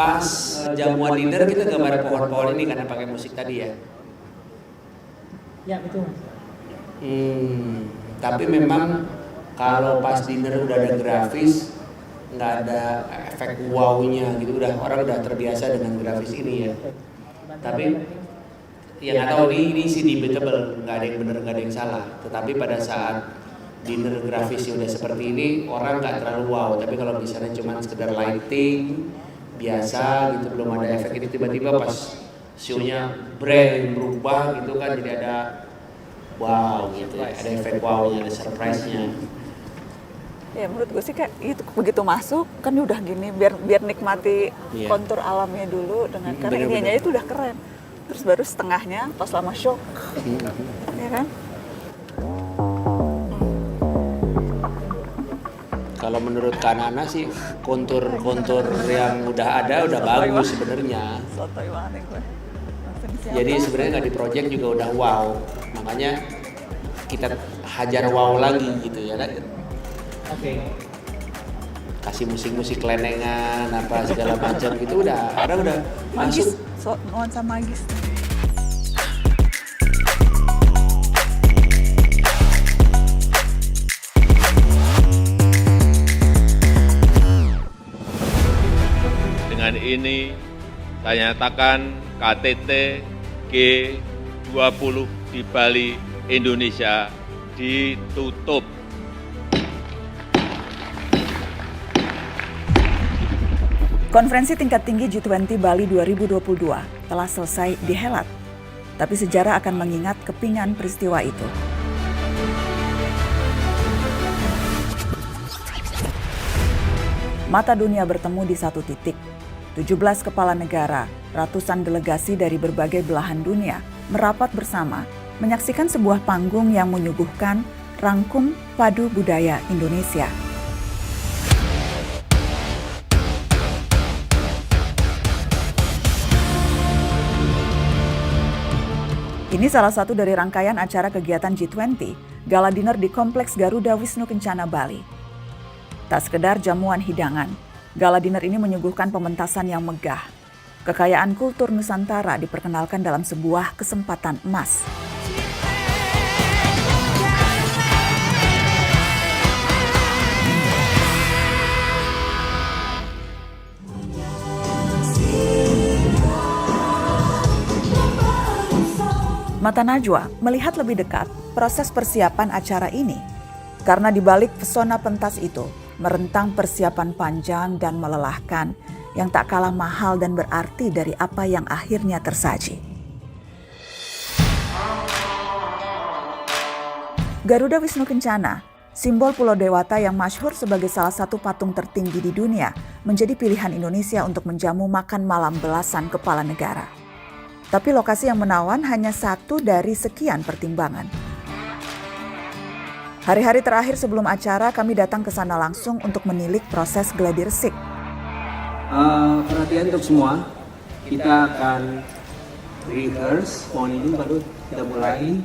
pas jamuan dinner kita gambar pohon-pohon ini karena pakai musik tadi ya. Ya betul. Tapi memang kalau pas dinner udah ada grafis, nggak ada efek wow-nya gitu, orang udah terbiasa dengan grafis ini ya. Tapi yang nggak tahu ini sih debatable, nggak ada yang benar nggak ada yang salah. Tetapi pada saat dinner grafisnya udah seperti ini, orang nggak terlalu wow. Tapi kalau misalnya cuma sekedar lighting biasa gitu, belum ada efek ini, tiba-tiba pas show-nya berubah gitu kan, jadi ada wow gitu, ada efek wow-nya, ada surprise-nya. Ya menurut gue sih kayak itu begitu masuk kan udah gini biar nikmati kontur alamnya dulu dengan karena ininya itu udah keren. Terus baru setengahnya pas lama show, ya kan? Kalau menurut Kanana sih kontur yang udah ada udah bagus sebenarnya. Sotoy banget gue. Jadi sebenarnya nggak di project juga udah wow, makanya kita hajar wow lagi gitu ya kan. Oke. Kasih musik lenengan apa segala macam gitu udah Magis, masuk. nuansa magis. Dengan ini saya nyatakan KTT G20 di Bali, Indonesia ditutup. Konferensi tingkat tinggi G20 Bali 2022 telah selesai dihelat, tapi sejarah akan mengingat kepingan peristiwa itu. Mata dunia bertemu di satu titik. 17 kepala negara, ratusan delegasi dari berbagai belahan dunia merapat bersama menyaksikan sebuah panggung yang menyuguhkan rangkum padu budaya Indonesia. Ini salah satu dari rangkaian acara kegiatan G20, Gala Dinner di Kompleks Garuda Wisnu Kencana, Bali. Tak sekedar jamuan hidangan, Gala Dinner ini menyuguhkan pementasan yang megah. Kekayaan kultur Nusantara diperkenalkan dalam sebuah kesempatan emas. Mata Najwa melihat lebih dekat proses persiapan acara ini. Karena di balik pesona pentas itu, merentang persiapan panjang dan melelahkan yang tak kalah mahal dan berarti dari apa yang akhirnya tersaji. Garuda Wisnu Kencana, simbol Pulau Dewata yang masyhur sebagai salah satu patung tertinggi di dunia, menjadi pilihan Indonesia untuk menjamu makan malam belasan kepala negara. Tapi lokasi yang menawan hanya satu dari sekian pertimbangan. Hari-hari terakhir sebelum acara, kami datang ke sana langsung untuk menilik proses gladi resik. Perhatian untuk semua, kita akan rehearse pohon ini baru kita mulai.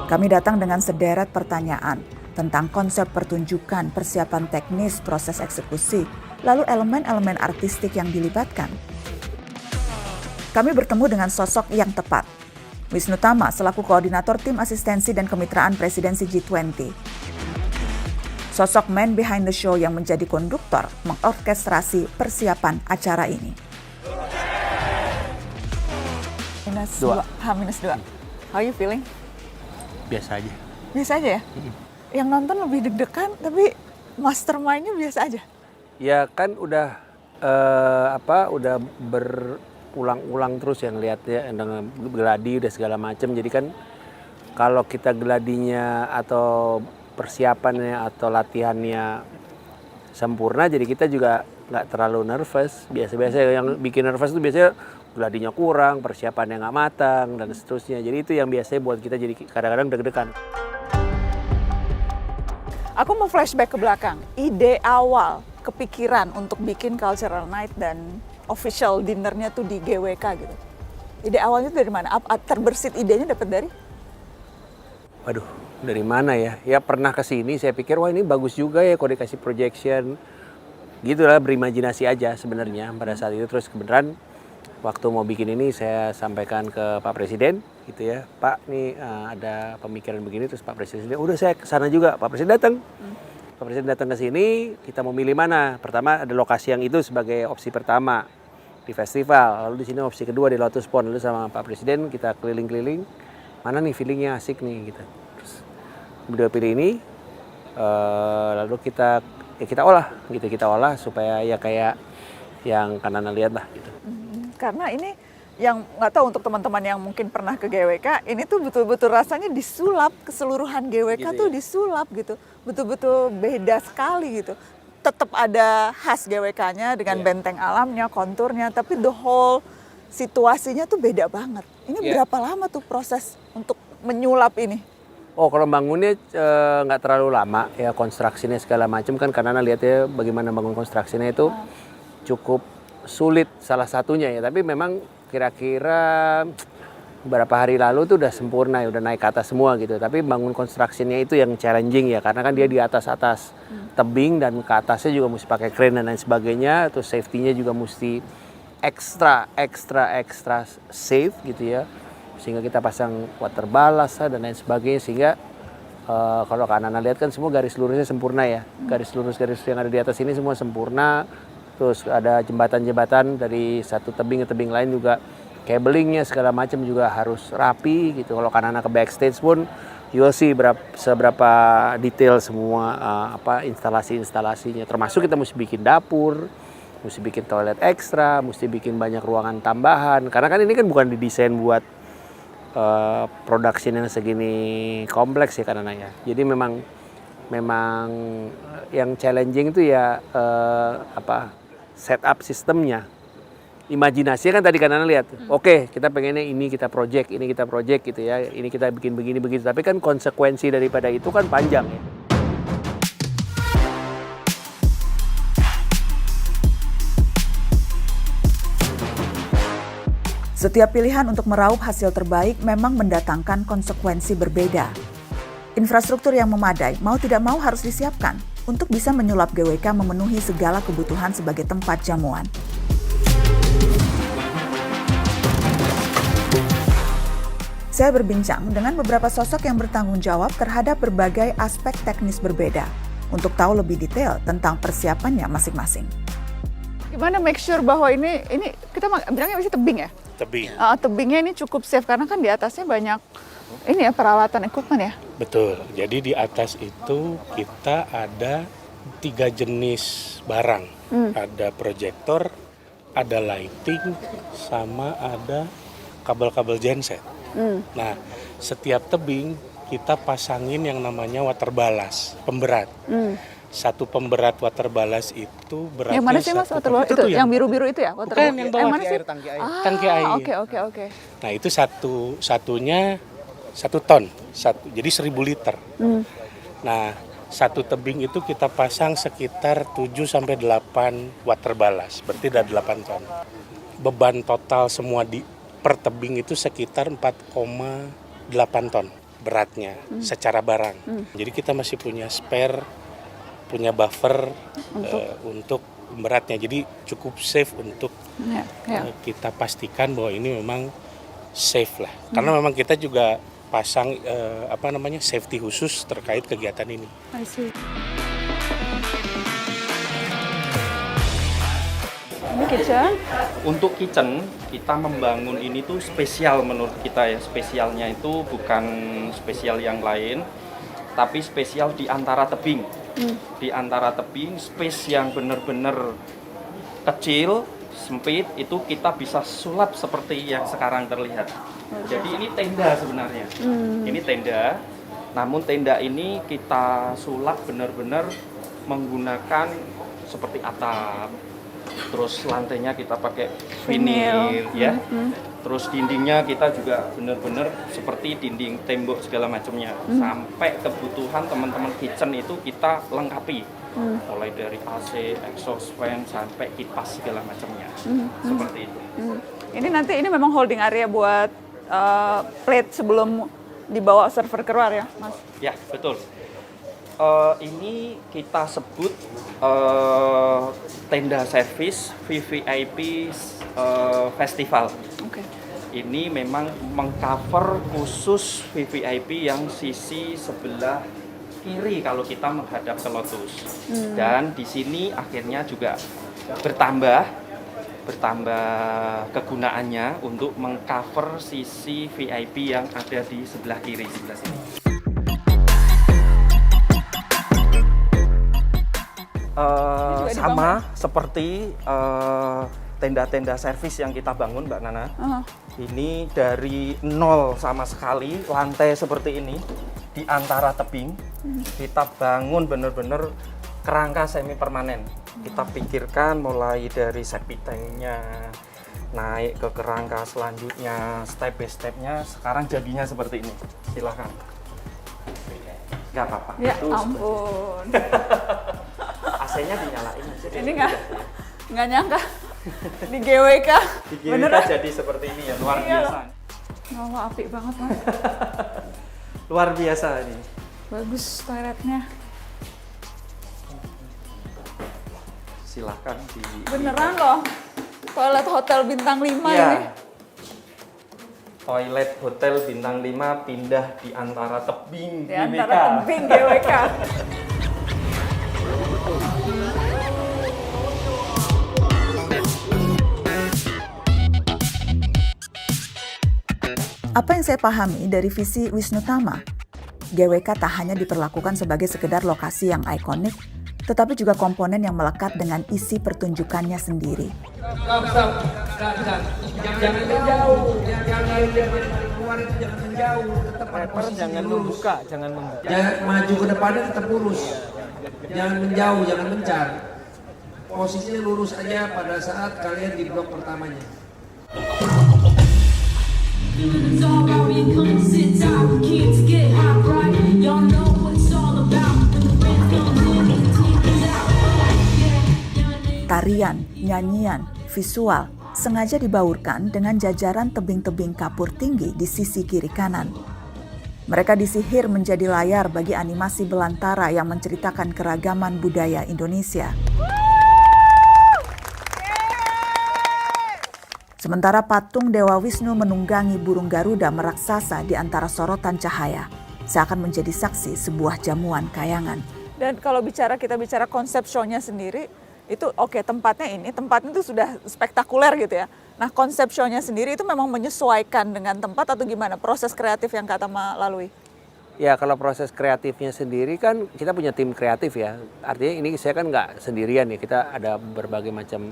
Kami datang dengan sederet pertanyaan tentang konsep pertunjukan, persiapan teknis, proses eksekusi, lalu elemen-elemen artistik yang dilibatkan. Kami bertemu dengan sosok yang tepat. Wisnu Tama selaku koordinator tim asistensi dan kemitraan presidensi G20. Sosok man behind the show yang menjadi konduktor mengorkestrasi persiapan acara ini. H-2. How you feeling? Biasa aja. Biasa aja ya? Yang nonton lebih deg-degan tapi mastermind-nya biasa aja? Ya kan udah udah berulang-ulang terus yang lihatnya dengan gladi udah segala macam. Jadi kan kalau kita gladinya atau persiapannya atau latihannya sempurna, jadi kita juga nggak terlalu nervous. Biasa-biasa yang bikin nervous itu biasanya gladinya kurang, persiapannya nggak matang, dan seterusnya. Jadi itu yang biasanya buat kita jadi kadang-kadang deg-degan. Aku mau flashback ke belakang. Ide awal, kepikiran untuk bikin cultural night dan official dinnernya tuh di GWK gitu. Ide awalnya dari mana? Terbersit idenya dapat dari? Waduh, dari mana ya? Ya pernah ke sini saya pikir wah ini bagus juga ya kalau dikasih projection. Gitulah berimajinasi aja sebenarnya pada saat itu. Terus kebenaran waktu mau bikin ini saya sampaikan ke Pak Presiden gitu ya. Pak nih ada pemikiran begini, terus Pak Presiden udah saya ke sana juga. Pak Presiden datang. Pak Presiden datang ke sini, kita mau milih mana? Pertama ada lokasi yang itu sebagai opsi pertama di festival. Lalu di sini opsi kedua di Lotus Pond. Lalu sama Pak Presiden kita keliling-keliling. Mana nih feelingnya asik nih gitu. Terus beliau pilih ini, lalu kita olah gitu, kita olah supaya ya kayak yang Kanana lihat lah gitu. Karena ini yang nggak tahu untuk teman-teman yang mungkin pernah ke GWK, ini tuh betul-betul rasanya disulap, keseluruhan GWK gitu tuh disulap gitu, betul-betul beda sekali gitu. Tetap ada khas GWK-nya dengan benteng alamnya, konturnya, tapi the whole situasinya tuh beda banget. Ini berapa lama tuh proses untuk menyulap ini? Oh kalau bangunnya nggak terlalu lama ya, konstruksinya segala macam kan karena lihat ya bagaimana bangun konstruksinya itu cukup sulit salah satunya ya, tapi memang kira-kira beberapa hari lalu tuh udah sempurna ya, udah naik ke atas semua gitu. Tapi bangun konstruksinya itu yang challenging ya, karena kan dia di atas tebing dan ke atasnya juga mesti pakai crane dan lain sebagainya. Terus safety-nya juga mesti extra safe gitu ya. Sehingga kita pasang water ballast dan lain sebagainya, sehingga kalau Kanana lihat kan semua garis lurusnya sempurna ya. Garis yang ada di atas ini semua sempurna. Terus ada jembatan-jembatan dari satu tebing ke tebing lain juga, cablingnya segala macam juga harus rapi gitu. Kalau Kanana ke backstage pun you'll see seberapa detail semua instalasinya. Termasuk kita mesti bikin dapur, mesti bikin toilet ekstra, mesti bikin banyak ruangan tambahan. Karena kan ini kan bukan didesain buat production yang segini kompleks ya Kanana ya. Jadi memang yang challenging itu ya setup sistemnya. Imajinasinya kan tadi Kanana lihat, oke, kita pengennya ini kita project gitu ya, ini kita bikin begini begitu, tapi kan konsekuensi daripada itu kan panjang ya. Setiap pilihan untuk meraup hasil terbaik memang mendatangkan konsekuensi berbeda. Infrastruktur yang memadai mau tidak mau harus disiapkan untuk bisa menyulap GWK memenuhi segala kebutuhan sebagai tempat jamuan. Saya berbincang dengan beberapa sosok yang bertanggung jawab terhadap berbagai aspek teknis berbeda untuk tahu lebih detail tentang persiapannya masing-masing. Gimana make sure bahwa ini kita bilangnya masih tebing ya? Tebing. Tebingnya ini cukup safe karena kan di atasnya banyak ini ya peralatan equipment ya? Betul. Jadi di atas itu kita ada 3 jenis barang. Ada proyektor, ada lighting, sama ada kabel-kabel genset. Nah, setiap tebing kita pasangin yang namanya water ballast, pemberat. Satu pemberat water ballast itu beratnya. Yang mana sih Mas water ballast? Itu yang biru-biru itu ya? Water bukan, yang bawah. mana sih? Tangki air. Oke. Nah, itu satunya 1 ton, jadi 1000 liter. Nah, satu tebing itu kita pasang sekitar 7-8 water ballast, berarti ada 8 ton. Beban total semua per tebing itu sekitar 4,8 ton beratnya secara barang. Jadi kita masih punya spare, punya buffer untuk beratnya. Jadi cukup safe untuk kita pastikan bahwa ini memang safe lah. Karena memang kita juga pasang safety khusus terkait kegiatan ini. I see. Ini kitchen. Untuk kitchen kita membangun ini tuh spesial menurut kita ya. Spesialnya itu bukan spesial yang lain, tapi spesial di antara tebing. Di antara tebing, space yang benar-benar kecil, sempit, itu kita bisa sulap seperti yang sekarang terlihat. Jadi ini tenda sebenarnya. Ini tenda, namun tenda ini kita sulap benar-benar menggunakan seperti atap. Terus lantainya kita pakai vinil ya. Terus dindingnya kita juga benar-benar seperti dinding tembok segala macamnya. Sampai kebutuhan teman-teman kitchen itu kita lengkapi. mulai dari AC, exhaust fan sampai kipas segala macamnya. Seperti itu. Ini nanti ini memang holding area buat plate sebelum dibawa server keluar ya, Mas? Ya, betul. Ini kita sebut tenda service VVIP Festival. Oke. Ini memang mengcover khusus VVIP yang sisi sebelah kiri kalau kita menghadap ke Lotus. Dan di sini akhirnya juga bertambah kegunaannya untuk mengcover sisi VIP yang ada di sebelah kiri sebelah sini. Sama seperti tenda-tenda servis yang kita bangun, Mbak Nana. Ini dari nol sama sekali, lantai seperti ini di antara tebing. Kita bangun benar-benar kerangka semi permanen. Kita pikirkan mulai dari septic tank-nya, naik ke kerangka selanjutnya, step by step-nya. Sekarang jadinya seperti ini. Silahkan. Nggak apa-apa. Ya ampun. AC-nya dinyalain aja. Ini nggak nyangka di GWK. Di GWK jadi seperti ini ya, luar biasa. Oh, apik banget, Mas. Luar biasa ini. Bagus toiletnya. Silahkan di. Beneran loh. Toilet hotel bintang 5 Ya. ini. Toilet hotel bintang 5 pindah di antara tebing Di antara tebing GWK. Apa yang saya pahami dari visi Wisnu Tama, GWK tak hanya diperlakukan sebagai sekedar lokasi yang ikonik, tetapi juga komponen yang melekat dengan isi pertunjukannya sendiri. Jangan menjauh, jangan menjauh, tetap pada posisi Jangan lurus. membuka, jangan membuka. Jangan maju ke depannya, tetap lurus. Jangan menjauh, jangan mencar. Posisinya lurus aja pada saat kalian di blok pertamanya. Tarian, nyanyian, visual sengaja dibaurkan dengan jajaran tebing-tebing kapur tinggi di sisi kiri kanan. Mereka disihir menjadi layar bagi animasi belantara yang menceritakan keragaman budaya Indonesia. Sementara patung Dewa Wisnu menunggangi burung Garuda meraksasa di antara sorotan cahaya, seakan menjadi saksi sebuah jamuan kayangan. Dan kalau kita bicara konsep show-nya sendiri, itu oke, tempatnya itu sudah spektakuler gitu ya. Nah, konsep show-nya sendiri itu memang menyesuaikan dengan tempat atau gimana proses kreatif yang Kak Tama lalui? Ya, kalau proses kreatifnya sendiri kan kita punya tim kreatif ya. Artinya ini saya kan nggak sendirian ya, kita ada berbagai macam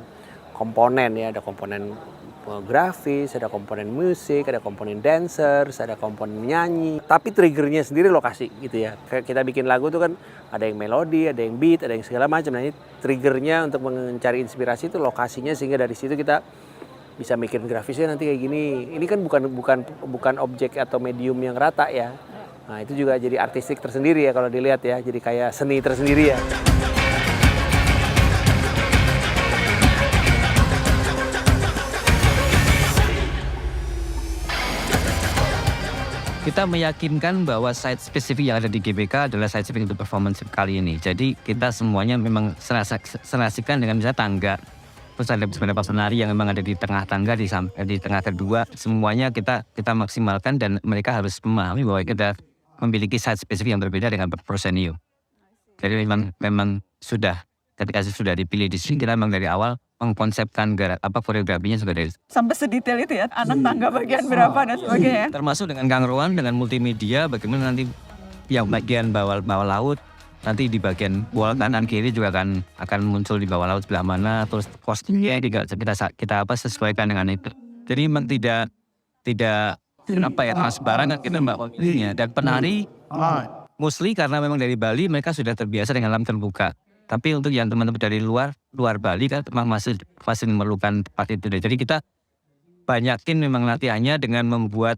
komponen ya, ada komponen grafis, ada komponen musik, ada komponen dancers, ada komponen nyanyi. Tapi triggernya sendiri lokasi gitu ya. Kayak kita bikin lagu tuh kan ada yang melodi, ada yang beat, ada yang segala macam. Nah ini triggernya untuk mencari inspirasi itu lokasinya, sehingga dari situ kita bisa mikirin grafisnya nanti kayak gini. Ini kan bukan objek atau medium yang rata ya. Nah itu juga jadi artistik tersendiri ya kalau dilihat ya. Jadi kayak seni tersendiri ya. Kita meyakinkan bahwa site spesifik yang ada di GBK adalah site spesifik untuk performance kali ini. Jadi kita semuanya memang senasikan dengan misalnya tangga. Terus ada beberapa penari yang memang ada di tengah tangga, di tengah kedua. Semuanya kita maksimalkan dan mereka harus memahami bahwa kita memiliki site spesifik yang berbeda dengan proscenio. Jadi memang ketika sudah dipilih di sini, kita memang dari awal mengkonsepkan koreografinya juga dari Sampai sedetail itu ya, anak tangga bagian berapa dan sebagainya. termasuk dengan Kang Rowan dengan multimedia, bagaimana nanti yang bagian bawah laut, nanti di bagian wall kanan kiri juga akan muncul di bawah laut sebelah mana, terus kostumnya juga kita sesuaikan dengan itu. Jadi memang tidak transparan kita mbak. Dan penari mostly karena memang dari Bali mereka sudah terbiasa dengan alam terbuka. Tapi untuk yang teman-teman dari luar Bali kan memang masih memerlukan tempat itu. Jadi kita banyakin memang latihannya dengan membuat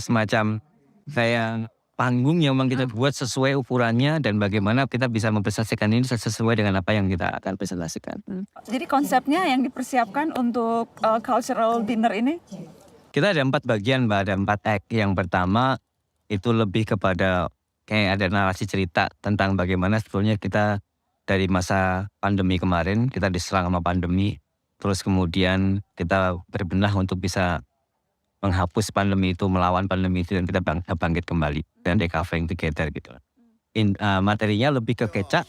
semacam kayak panggung yang memang kita buat sesuai ukurannya dan bagaimana kita bisa mempresentasikan ini sesuai dengan apa yang kita akan presentasikan. Jadi konsepnya yang dipersiapkan untuk cultural dinner ini? Kita ada 4 bagian, Mbak, ada 4 act. Yang pertama itu lebih kepada kayak ada narasi cerita tentang bagaimana sebetulnya kita dari masa pandemi kemarin, kita diserang sama pandemi, terus kemudian kita berbenah untuk bisa menghapus pandemi itu, melawan pandemi itu, dan kita bangkit kembali dan recovering together gitu. Materinya lebih ke kecak,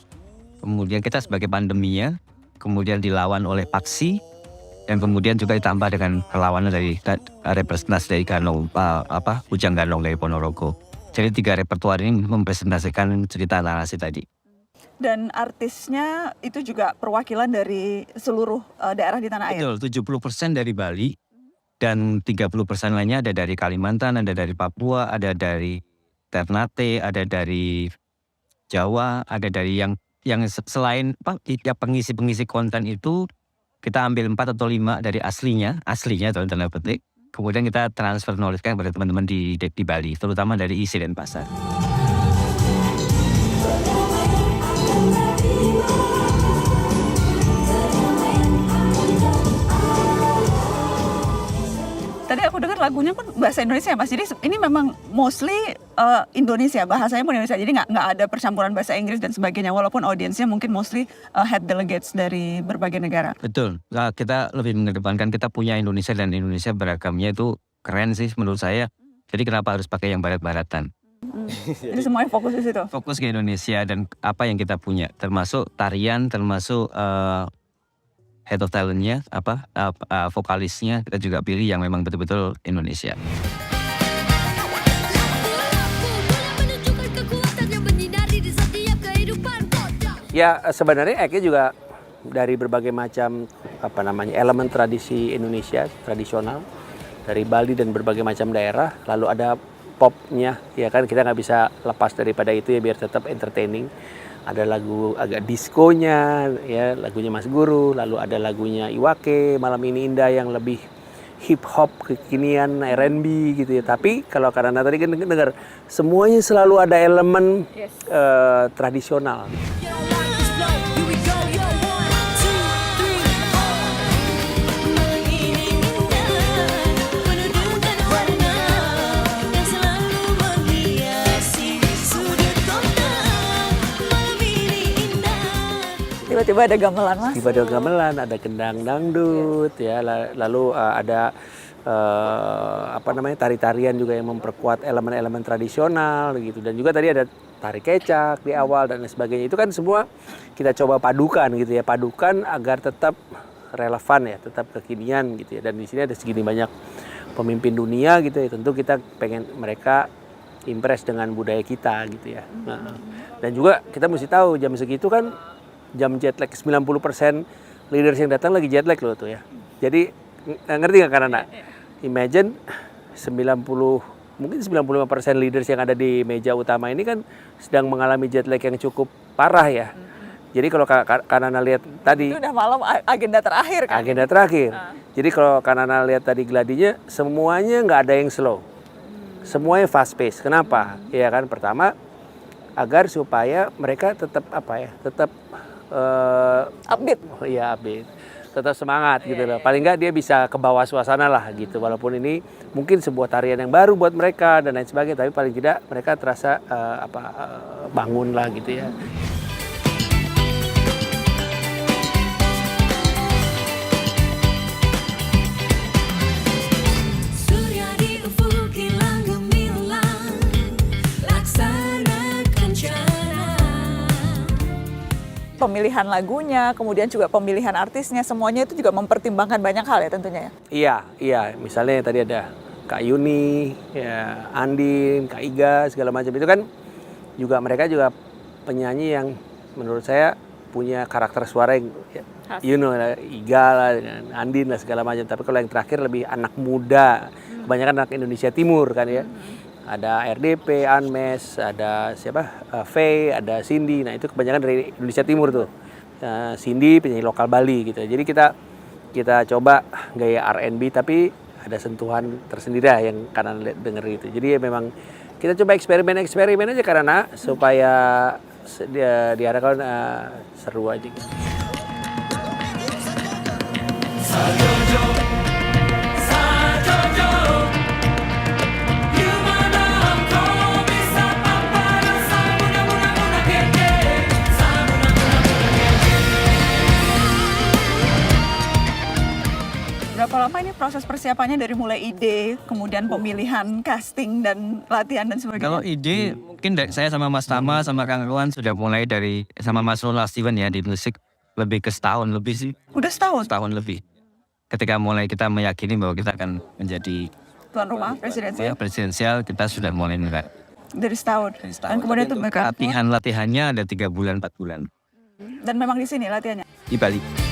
kemudian kita sebagai pandeminya, kemudian dilawan oleh paksi, dan kemudian juga ditambah dengan perlawanan dari representasi dari Ganong, Ujang Ganong dari Ponorogo. Jadi 3 repertuar ini mempresentasikan cerita narasi tadi. Dan artisnya itu juga perwakilan dari seluruh daerah di tanah air? Betul, 70% dari Bali. Dan 30% lainnya ada dari Kalimantan, ada dari Papua, ada dari Ternate, ada dari Jawa, ada dari yang selain pengisi konten itu kita ambil 4 atau 5 dari aslinya dalam tanda petik. Kemudian kita transfer knowledge kan kepada teman-teman di Bali, terutama dari ISI dan pasar. Tadi aku dengar lagunya pun bahasa Indonesia, Mas. Jadi ini memang mostly Indonesia, bahasanya pun Indonesia. Jadi nggak ada percampuran bahasa Inggris dan sebagainya. Walaupun audiensnya mungkin mostly head delegates dari berbagai negara. Betul. Nah, kita lebih mengedepankan kita punya Indonesia dan Indonesia beragamnya itu keren sih menurut saya. Jadi kenapa harus pakai yang barat-baratan? Jadi semuanya fokus di situ. Fokus ke Indonesia dan apa yang kita punya, termasuk tarian, termasuk head of talentnya, vokalisnya kita juga pilih yang memang betul-betul Indonesia. Ya sebenarnya Eke juga dari berbagai macam elemen tradisi Indonesia tradisional dari Bali dan berbagai macam daerah, lalu ada popnya, ya kan kita nggak bisa lepas daripada itu ya biar tetap entertaining. Ada lagu agak diskonya, ya lagunya Mas Guru, lalu ada lagunya Iwake, Malam Ini Indah yang lebih hip hop kekinian, R&B gitu ya. Tapi kalau karena tadi kan dengar semuanya selalu ada elemen tradisional. Tiba-tiba ada gamelan, Mas. Tiba-tiba ada gamelan, ada kendang dangdut, ya. Lalu ada tari-tarian juga yang memperkuat elemen-elemen tradisional gitu. Dan juga tadi ada tari kecak di awal dan lain sebagainya. Itu kan semua kita coba padukan gitu ya, padukan agar tetap relevan ya, tetap kekinian gitu ya. Dan di sini ada segini banyak pemimpin dunia gitu ya. Tentu kita pengen mereka impress dengan budaya kita gitu ya. Nah, dan juga kita mesti tahu jam segitu kan jam jet lag, 90% leaders yang datang lagi jet lag loh tuh ya. Jadi ngerti nggak karena imagine 95% leaders yang ada di meja utama ini kan sedang mengalami jet lag yang cukup parah ya. Jadi kalau Kanana lihat tadi itu udah malam agenda terakhir kan? Agenda terakhir. Jadi kalau Kanana lihat tadi gladinya semuanya nggak ada yang slow. Semuanya fast pace. Kenapa? Ya kan pertama agar supaya mereka tetap upbeat. Iya, upbeat. Tetap semangat gitu loh. Paling nggak dia bisa ke bawah suasana lah gitu. Walaupun ini mungkin sebuah tarian yang baru buat mereka dan lain sebagainya, tapi paling tidak mereka terasa bangun lah gitu ya. Pemilihan lagunya, kemudian juga pemilihan artisnya, semuanya itu juga mempertimbangkan banyak hal ya tentunya ya? Iya. Misalnya tadi ada Kak Yuni, ya, Andin, Kak Iga, segala macam. Itu kan juga mereka juga penyanyi yang menurut saya punya karakter suara yang Iga lah, Andin lah segala macam. Tapi kalau yang terakhir lebih anak muda, kebanyakan anak Indonesia Timur kan ya. Ada RDP, Anmes, ada Faye, ada Cindy. Nah itu kebanyakan dari Indonesia Timur tuh. Cindy penyanyi lokal Bali gitu. Jadi kita coba gaya R&B tapi ada sentuhan tersendiri yang kanan denger itu. Jadi ya memang kita coba eksperimen aja karena supaya diharapkan seru aja gitu. Berapa lama ini proses persiapannya dari mulai ide, kemudian pemilihan casting dan latihan dan sebagainya? Kalau ide mungkin saya sama Mas Tama sama Kang Rowan sudah mulai dari sama Mas Roland Steven ya di musik lebih ke setahun lebih sih. Udah setahun? Setahun lebih. Ketika mulai kita meyakini bahwa kita akan menjadi Tuan rumah presidensial? Presidensial kita sudah mulai enggak. Dari setahun? Dan kemudian itu mereka? Latihannya ada 3 bulan, 4 bulan. Dan memang di sini latihannya? Di Bali.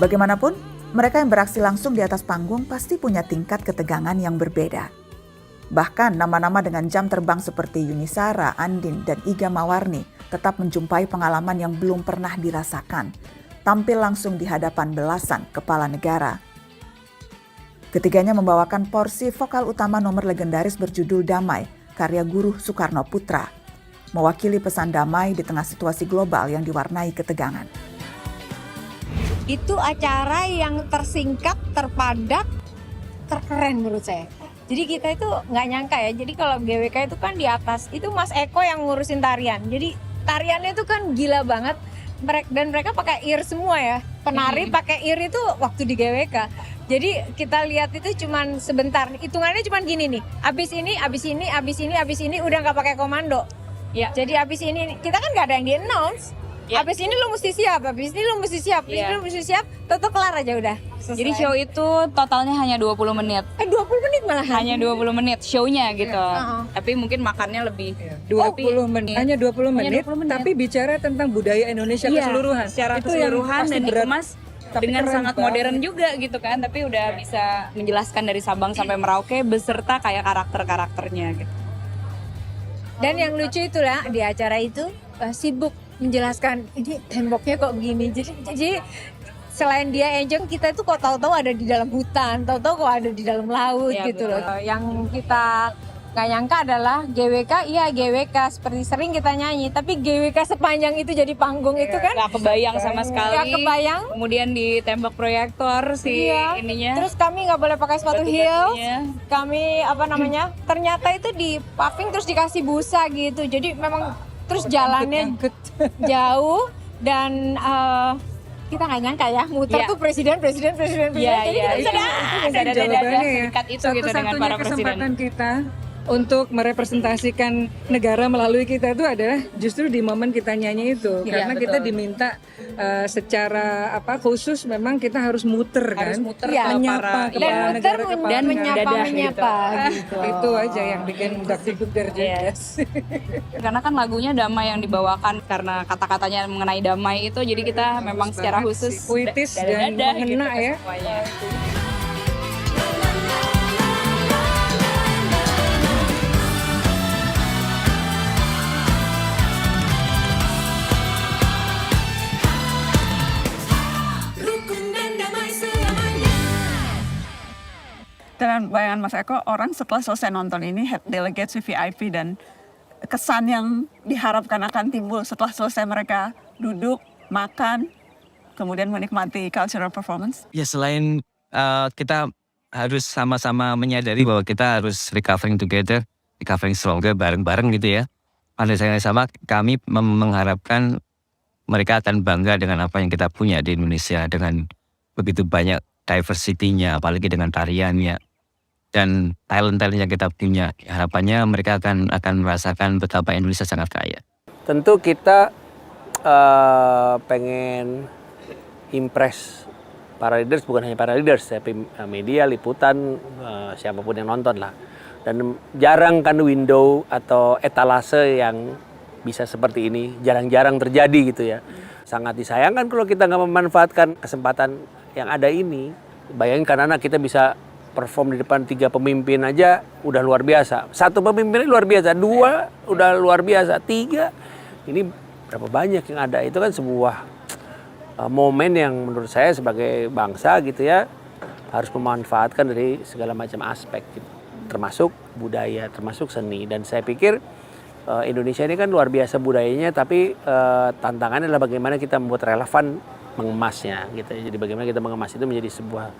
Bagaimanapun, mereka yang beraksi langsung di atas panggung pasti punya tingkat ketegangan yang berbeda. Bahkan nama-nama dengan jam terbang seperti Yunisara, Andin, dan Iga Mawarni tetap menjumpai pengalaman yang belum pernah dirasakan, tampil langsung di hadapan belasan kepala negara. Ketiganya membawakan porsi vokal utama nomor legendaris berjudul Damai, karya Guru Soekarno Putra, mewakili pesan damai di tengah situasi global yang diwarnai ketegangan. Itu acara yang tersingkat, terpadat, terkeren menurut saya. Jadi kita itu nggak nyangka ya, jadi kalau GWK itu kan di atas, itu Mas Eko yang ngurusin tarian. Jadi tariannya itu kan gila banget, dan mereka pakai ear semua ya. Penari pakai ear itu waktu di GWK. Jadi kita lihat itu cuman sebentar, hitungannya cuman gini nih, abis ini udah nggak pakai komando. Ya. Jadi abis ini, kita kan nggak ada yang di-announce. Ya. Abis ini lo mesti siap, abis ini lo mesti siap, toto kelar aja udah. Selesai. Jadi show itu totalnya hanya 20 menit. 20 menit malah. Hanya 20 menit show-nya gitu. Tapi mungkin makannya lebih. 20 menit. Hanya 20 menit, tapi bicara tentang budaya Indonesia keseluruhan. Secara keseluruhan dan dikemas dengan sangat modern juga gitu kan. Tapi udah bisa menjelaskan dari Sabang sampai Merauke beserta kayak karakter-karakternya gitu. Dan yang lucu itulah di acara itu sibuk menjelaskan ini temboknya kok begini. Jadi selain dia Enjong, kita itu kok tahu-tahu ada di dalam hutan, tahu-tahu kok ada di dalam laut ya, gitu loh. Yang kita nggak nyangka adalah GWK seperti sering kita nyanyi, tapi GWK sepanjang itu jadi panggung itu kan nggak kebayang sama sekali. Nggak kebayang. Kemudian ditembak proyektor ininya. Terus kami nggak boleh pakai sepatu heels. Kami ternyata itu di paving terus dikasih busa gitu. Jadi memang terus jalannya jauh dan kita nggak nyangka ya muter tuh presiden. Jadi itu ada jawabannya ya. itu gitu dengan para presiden. Kesempatan kita untuk merepresentasikan negara melalui kita itu adalah justru di momen kita nyanyi itu, karena kita diminta secara khusus memang kita harus muter menyapa kepala negara dan menyapa gitu. Itu aja yang bikin dakdikduk derjedes. Karena kan lagunya damai yang dibawakan, karena kata-katanya mengenai damai itu, jadi kita memang secara khusus puitis dan mengena gitu, ya. Dan bayangan Mas Eko, orang setelah selesai nonton ini, head delegates VIP dan kesan yang diharapkan akan timbul setelah selesai mereka duduk, makan, kemudian menikmati cultural performance? Ya selain kita harus sama-sama menyadari bahwa kita harus recovering together, recovering stronger bareng-bareng gitu ya. Pada saat yang sama kami mengharapkan mereka akan bangga dengan apa yang kita punya di Indonesia, dengan begitu banyak diversity-nya, apalagi dengan tariannya. Dan talent-talent yang kita punya, harapannya mereka akan merasakan betapa Indonesia sangat kaya. Tentu kita pengen impress para leaders, bukan hanya para leaders, tapi media, liputan, siapapun yang nonton lah. Dan jarang kan window atau etalase yang bisa seperti ini, jarang-jarang terjadi gitu ya. Sangat disayangkan kalau kita nggak memanfaatkan kesempatan yang ada ini. Bayangin kan anak kita bisa perform di depan 3 pemimpin aja udah luar biasa. 1 pemimpin luar biasa, 2 udah luar biasa, 3 ini berapa banyak yang ada. Itu kan sebuah momen yang menurut saya sebagai bangsa gitu ya harus memanfaatkan dari segala macam aspek gitu. Termasuk budaya, termasuk seni. Dan saya pikir Indonesia ini kan luar biasa budayanya, tapi tantangannya adalah bagaimana kita membuat relevan mengemasnya gitu. Jadi bagaimana kita mengemas itu menjadi sebuah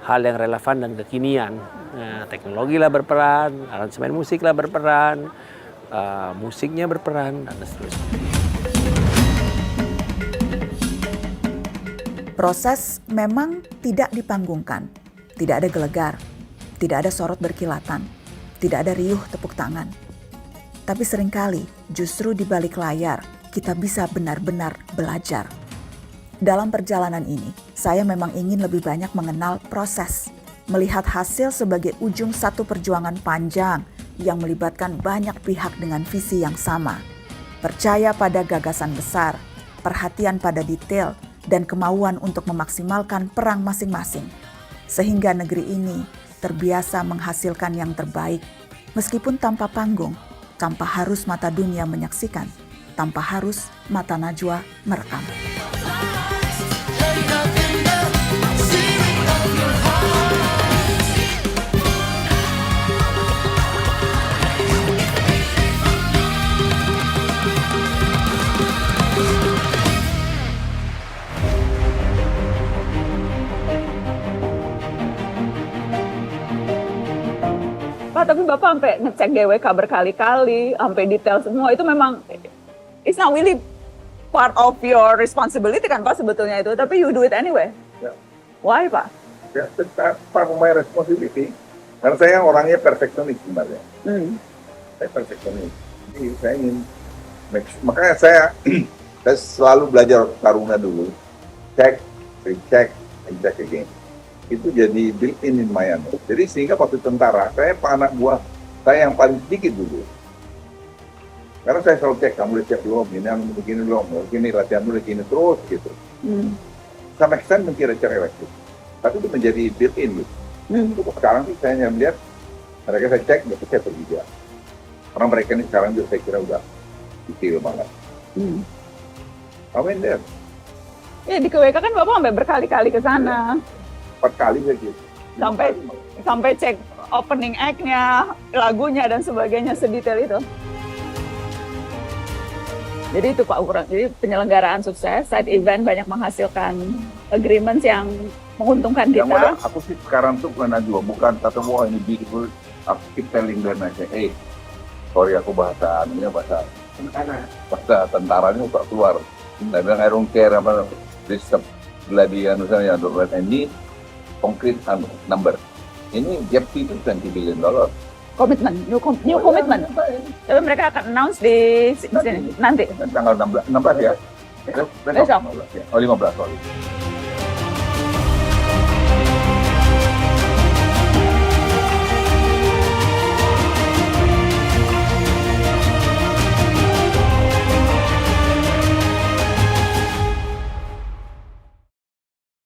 hal yang relevan dan kekinian. Teknologi lah berperan, aransemen musik lah berperan, musiknya berperan, dan seterusnya. Proses memang tidak dipanggungkan, tidak ada gelegar, tidak ada sorot berkilatan, tidak ada riuh tepuk tangan. Tapi seringkali justru di balik layar kita bisa benar-benar belajar. Dalam perjalanan ini, saya memang ingin lebih banyak mengenal proses, melihat hasil sebagai ujung satu perjuangan panjang yang melibatkan banyak pihak dengan visi yang sama. Percaya pada gagasan besar, perhatian pada detail, dan kemauan untuk memaksimalkan peran masing-masing. Sehingga negeri ini terbiasa menghasilkan yang terbaik, meskipun tanpa panggung, tanpa harus mata dunia menyaksikan, tanpa harus mata najwa merekam. Pak, tapi Bapak sampai ngecek GWK berkali-kali, sampai detail semua, itu memang it's not really part of your responsibility kan Pak sebetulnya itu, tapi you do it anyway. Ya. Why Pak? Ya, part of my responsibility. Karena saya orangnya perfeksionis sebenarnya. Saya perfeksionis. Jadi saya ingin makanya saya selalu belajar Taruna dulu. Check, recheck, and check again. Itu jadi built-in in my hand. Jadi sehingga waktu tentara, saya anak buah saya yang paling sedikit dulu. Karena saya selalu cek, kamu udah cek belum, ini yang begini belum, begini latihan dulu, begini terus gitu. Sampai kesan mengkira cara elektrik. Tapi itu menjadi built-in gitu. Untuk sekarang sih saya hanya melihat, mereka saya cek, mereka saya pergi dia. Karena mereka ini sekarang juga saya kira udah detail banget. Amin deh. Ya di KWK kan Bapak sampai berkali-kali ke sana. 4 kali saja. Sampai cek opening act-nya, lagunya dan sebagainya sedetail itu. Jadi itu Pak ukuran. Jadi penyelenggaraan sukses, side event banyak menghasilkan agreements yang menguntungkan kita. Yang aku sih sekarang tuh bukan kata wah ini beautiful. Aku keep telling them aja, sorry aku bahasa tentaranya tak keluar. Saya bilang I don't care apa this bloody misalnya don't let any concrete number. Ini gap itu $20 billion. Komitmen, new commitment. Tapi mereka akan announce di sini nanti. Tanggal 16 ya. Besok. 15 sorry.